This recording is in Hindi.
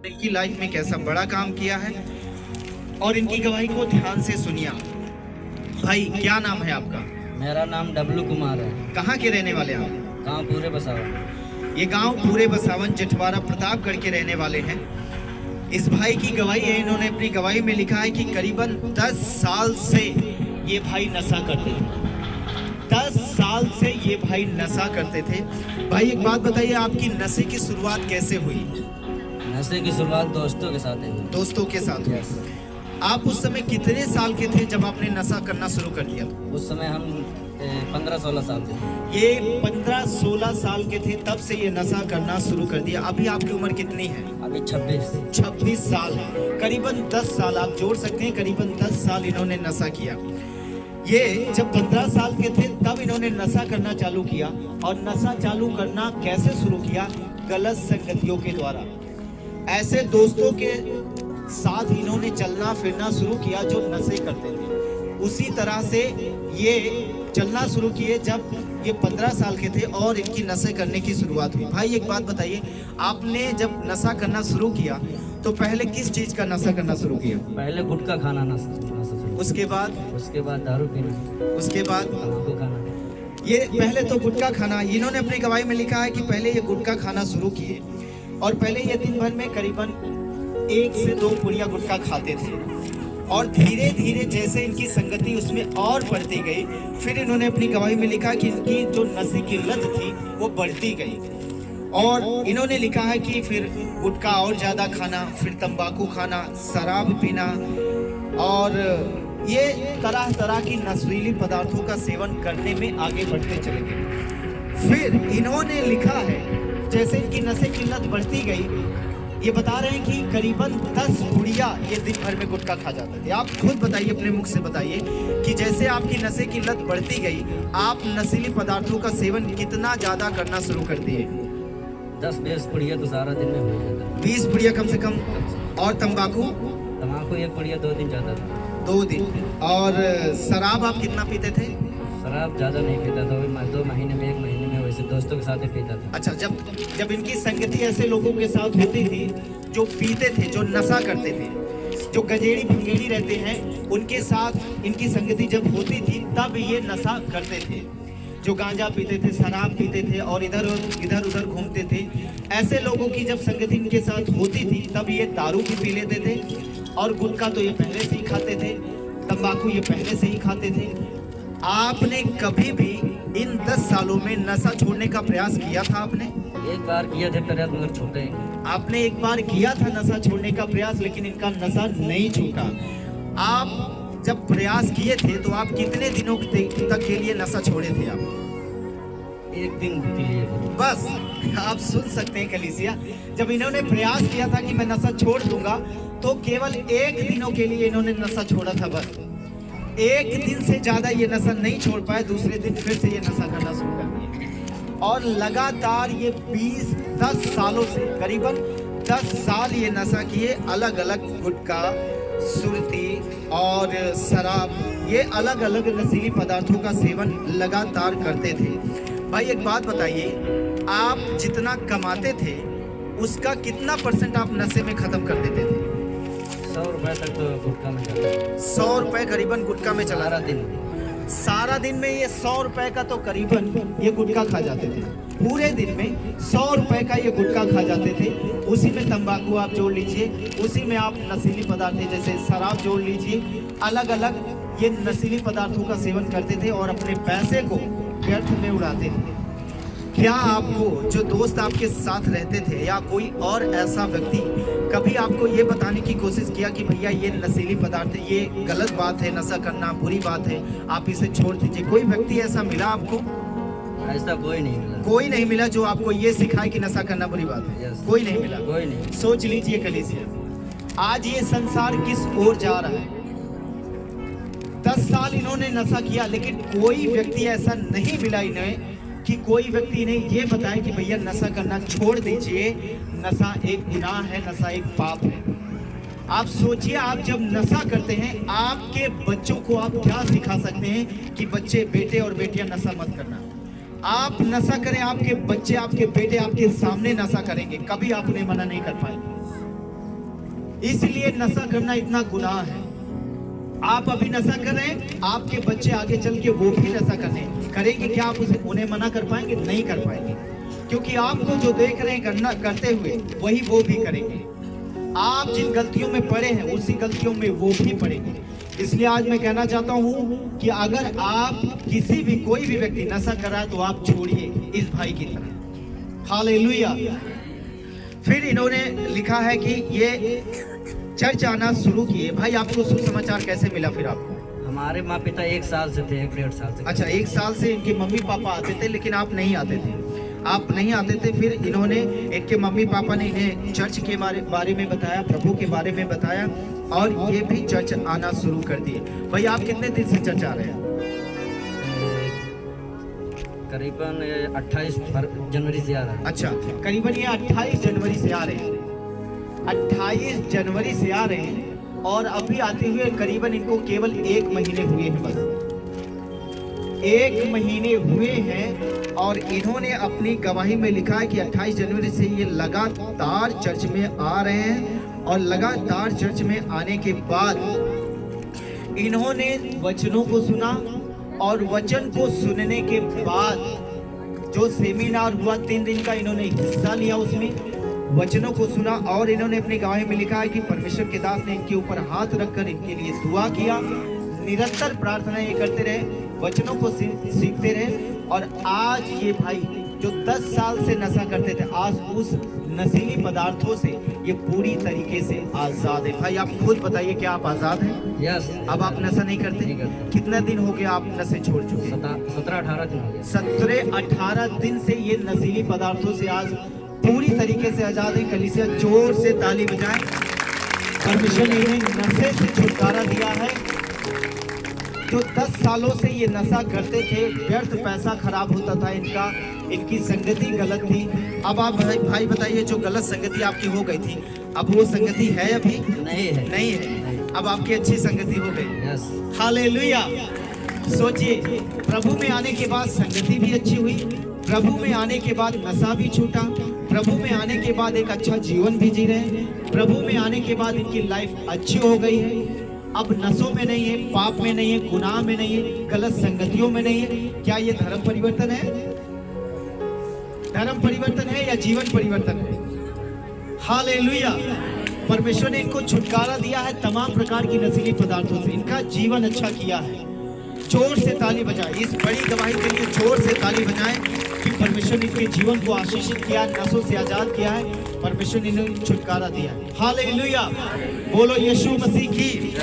इनकी लाइफ में कैसा बड़ा काम किया है और इनकी गवाही को ध्यान से सुनिए। भाई क्या नाम है आपका? मेरा नाम डब्लू कुमार है। कहाँ के रहने वाले हैं आप? गाँव पूरे बसावन। ये गांव पूरे बसावन जटवाड़ा प्रतापगढ़ के रहने वाले हैं। इस भाई की गवाही है, इन्होंने अपनी गवाही में लिखा है कि करीबन 10 साल से ये भाई नशा करते थे। 10 साल से ये भाई नशा करते थे। भाई एक बात बताइए, आपकी नशे की शुरुआत कैसे हुई? नशे की शुरुआत दोस्तों के साथ हुई। दोस्तों के साथ हुई। आप उस समय कितने साल के थे जब आपने नशा करना शुरू कर दिया? उस समय हम 15-16 साल थे। ये 15-16 साल के थे तब से ये नशा करना शुरू कर दिया। अभी आपकी उम्र कितनी है? अभी 26 साल है। करीबन 10 साल आप जोड़ सकते हैं, करीबन 10 साल इन्होंने नशा किया। ये जब 15 साल के थे तब इन्होंने नशा करना चालू किया। और नशा चालू करना कैसे शुरू किया? गलत संगतियों के द्वारा। ऐसे दोस्तों के साथ इन्होंने चलना फिरना शुरू किया जो नशे करते थे। उसी तरह से ये चलना शुरू किए जब ये 15 साल के थे और इनकी नशे करने की शुरुआत हुई। भाई एक बात बताइए, आपने जब नशा करना शुरू किया तो पहले किस चीज़ का नशा करना शुरू किया? पहले गुटखा खाना नशा। उसके बाद दारू पीना। उसके बाद तंबाकू खाना। ये पहले तो गुटखा खाना, इन्होंने अपनी गवाही में लिखा है कि पहले ये गुटखा खाना शुरू किए और पहले ये दिन भर में करीबन 1 से 2 पुड़िया गुटखा खाते थे। और धीरे धीरे जैसे इनकी संगति उसमें और बढ़ती गई, फिर इन्होंने अपनी गवाही में लिखा कि इनकी जो नशे की लत थी वो बढ़ती गई। और इन्होंने लिखा है कि फिर गुटखा और ज़्यादा खाना, फिर तंबाकू खाना, शराब पीना और ये तरह तरह की नशीली पदार्थों का सेवन करने में आगे बढ़ते चले गए। फिर इन्होंने लिखा है जैसे इनकी नशे की लत बढ़ती गई, ये बता रहे हैं कि करीबन 10 पुड़िया ये दिन भर में गुटखा खा जाते थे। आप खुद बताइए, अपने मुख से बताइए कि जैसे आपकी नशे की लत बढ़ती गई, आप नशीली पदार्थों का सेवन कितना ज़्यादा करना शुरू कर दिए? 10-20 पुड़िया तो सारा दिन में हो जाता है। 20 पुड़िया कम से कम। और तंबाकू? 1 पुड़िया 2 दिन जाता था। 2 दिन। और शराब आप कितना पीते थे? शराब ज़्यादा नहीं पीता था, 2 महीने में 1 महीने में, वैसे दोस्तों के साथ ही पीता था। अच्छा, जब इनकी संगति ऐसे लोगों के साथ होती थी जो पीते थे, जो नशा करते थे, जो गजेड़ी भंगेड़ी रहते हैं, उनके साथ इनकी संगति जब होती थी तब ये नशा करते थे। जो गांजा पीते थे, शराब पीते थे और इधर उधर घूमते थे, ऐसे लोगों की जब संगति इनके साथ होती थी तब ये दारू भी पी लेते थे। और गुटखा तो ये पहले से ही खाते थे, तंबाकू ये पहले से ही खाते थे। आपने कभी भी इन 10 सालों में नशा छोड़ने का प्रयास किया था? आपने एक बार किया था प्रयास, मगर छूटे। आपने एक बार किया था नशा छोड़ने का प्रयास, लेकिन इनका नशा नहीं छूटा। आप जब प्रयास किए थे तो आप कितने दिनों तक के लिए नशा छोड़े थे? आप 1 दिन के लिए बस। आप सुन सकते हैं कलीसिया, जब इन्होंने प्रयास किया था कि मैं नशा छोड़ दूंगा तो केवल 1 दिनों के लिए इन्होंने नशा छोड़ा था। बस 1 दिन से ज़्यादा ये नशा नहीं छोड़ पाए। दूसरे दिन फिर से ये नशा करना शुरू कर दिया और लगातार ये 10 सालों से करीबन 10 साल ये नशा किए। अलग अलग गुटखा, सुरती और शराब, ये अलग अलग नशीली पदार्थों का सेवन लगातार करते थे। भाई एक बात बताइए, आप जितना कमाते थे उसका कितना % आप नशे में ख़त्म कर देते थे? 100 रुपये तक तो गुटखा में चला। 100 रुपये करीबन गुटखा में चला रहा दिन। सारा दिन में ये 100 रुपये का तो करीबन ये गुटखा खा जाते थे। पूरे दिन में 100 रुपये का ये गुटखा खा जाते थे। उसी में तंबाकू आप जोड़ लीजिए, उसी में आप नशीली पदार्थ जैसे शराब जोड़ लीजिए। अलग अलग ये नशीली पदार्थों का सेवन करते थे और अपने पैसे को व्यर्थ में उड़ाते थे। क्या आपको जो दोस्त आपके साथ रहते थे या कोई और ऐसा व्यक्ति कभी आपको ये बताने की कोशिश किया कि भैया ये नशीली पदार्थ है, ये गलत बात है, नशा करना बुरी बात है, आप इसे छोड़ दीजिए? कोई व्यक्ति ऐसा मिला आपको? ऐसा कोई नहीं मिला। कोई नहीं मिला जो आपको ये सिखाए कि नशा करना बुरी बात है? कोई नहीं मिला। कोई नहीं। सोच लीजिए कलीसिया, आज ये संसार किस ओर जा रहा है। 10 साल इन्होंने नशा किया, लेकिन कोई व्यक्ति ऐसा नहीं मिला इन्हें कि कोई व्यक्ति ने ये बताया कि भैया नशा करना छोड़ दीजिए, नशा एक गुनाह है, नशा एक पाप है। आप सोचिए, आप जब नशा करते हैं, आपके बच्चों को आप क्या सिखा सकते हैं कि बच्चे, बेटे और बेटियां नशा मत करना। आप नशा करें, आपके बच्चे, आपके बेटे आपके सामने नशा करेंगे, कभी आप उन्हें मना नहीं कर पाएंगे। इसलिए नशा करना इतना गुनाह है। आप अभी नशा कर रहे हैं, आपके बच्चे आगे चल के वो भी नशा करेंगे। क्या आप उन्हें मना कर पाएंगे? नहीं कर पाएंगे, क्योंकि आपको जो देख रहे हैं करते हुए वही वो भी करेंगे। आप जिन गलतियों में पड़े हैं उसी गलतियों में वो भी पड़ेंगे। इसलिए आज मैं कहना चाहता हूँ कि अगर आप कोई भी व्यक्ति नशा कर रहा है तो आप छोड़िए इस भाई की तरह। हालेलुया। फिर इन्होंने लिखा है कि ये चर्च आना शुरू किए। भाई आपको सुसमाचार कैसे मिला? फिर आपको? हमारे माँ पिता 1 साल से थे, 1 डेढ़ साल से। अच्छा, 1 साल से इनके मम्मी पापा आते थे, लेकिन आप नहीं आते थे। आप नहीं आते थे। फिर इनके मम्मी पापा ने इन्हें चर्च के बारे में बताया, प्रभु के बारे में बताया, और ये भी चर्च आना शुरू कर दिए। भाई आप कितने दिन से चर्च आ रहे हैं? करीबन 28 जनवरी से आ रहा है। अच्छा, करीबन ये 28 जनवरी से आ रहे हैं। 28 जनवरी से आ रहे हैं, और अभी आते हुए करीबन इनको केवल 1 महीने हुए हैं। बस 1 महीने हुए हैं, और इन्होंने अपनी गवाही में लिखा है कि 28 जनवरी से ये लगातार चर्च में आ रहे हैं, और लगातार चर्च में आने के बाद इन्होंने वचनों को सुना, और वचन को सुनने के बाद जो सेमिनार हुआ 3 दिन का, इन्होंने हिस्सा लिया उसमें, वचनों को सुना, और इन्होंने अपनी गवाही में लिखा है कि परमेश्वर के दास ने इनके ऊपर हाथ रखकर इनके लिए दुआ किया, निरंतर प्रार्थना ये करते रहे, वचनों को सीखते रहे। और आज ये भाई जो 10 साल से नशा करते थे, आज उस नशीली पदार्थों से ये पूरी तरीके से आजाद है। भाई आप खुद बताइए, क्या आप आजाद हैं? यस। अब आप नशा नहीं करते? कितना दिन हो गया आप नशे छोड़ चुके? 17-18 दिन हो गया। 17-18 दिन से ये नशीली पदार्थों से आज पूरी तरीके से आजाद है। कलीसिया जोर से ताली बजाएं। परमेश्वर ने इन्हें नशे से छुटकारा दिया है। जो 10 सालों से ये नशा करते थे, व्यर्थ पैसा खराब होता था इनका, इनकी संगति गलत थी। अब आप भाई बताइए, जो गलत संगति आपकी हो गई थी, अब वो संगति है? अभी नहीं है। अब आपकी अच्छी संगति हो गई। यस। हालेलुया। सोचिए, प्रभु में आने के बाद संगति भी अच्छी हुई, प्रभु में आने के बाद नशा भी छूटा, प्रभु में आने के बाद एक अच्छा जीवन भी जी रहे हैं, प्रभु में आने के बाद इनकी लाइफ अच्छी हो गई है। अब नशों में नहीं है, पाप में नहीं है, गुनाह में नहीं है, गलत संगतियों में नहीं है। क्या ये धर्म परिवर्तन है? धर्म परिवर्तन है या जीवन परिवर्तन है? हालेलुया। परमेश्वर ने इनको छुटकारा दिया है तमाम प्रकार की नशीली पदार्थों से, इनका जीवन अच्छा किया है। जोर से ताली बजाएं, इस बड़ी गवाही के लिए जोर से ताली बजाएं कि परमेश्वर ने इनके जीवन को आशीषित किया, नशों से आजाद किया है, परमेश्वर ने इन्हें छुटकारा दिया है। हालेलुया। बोलो यीशु मसीह की।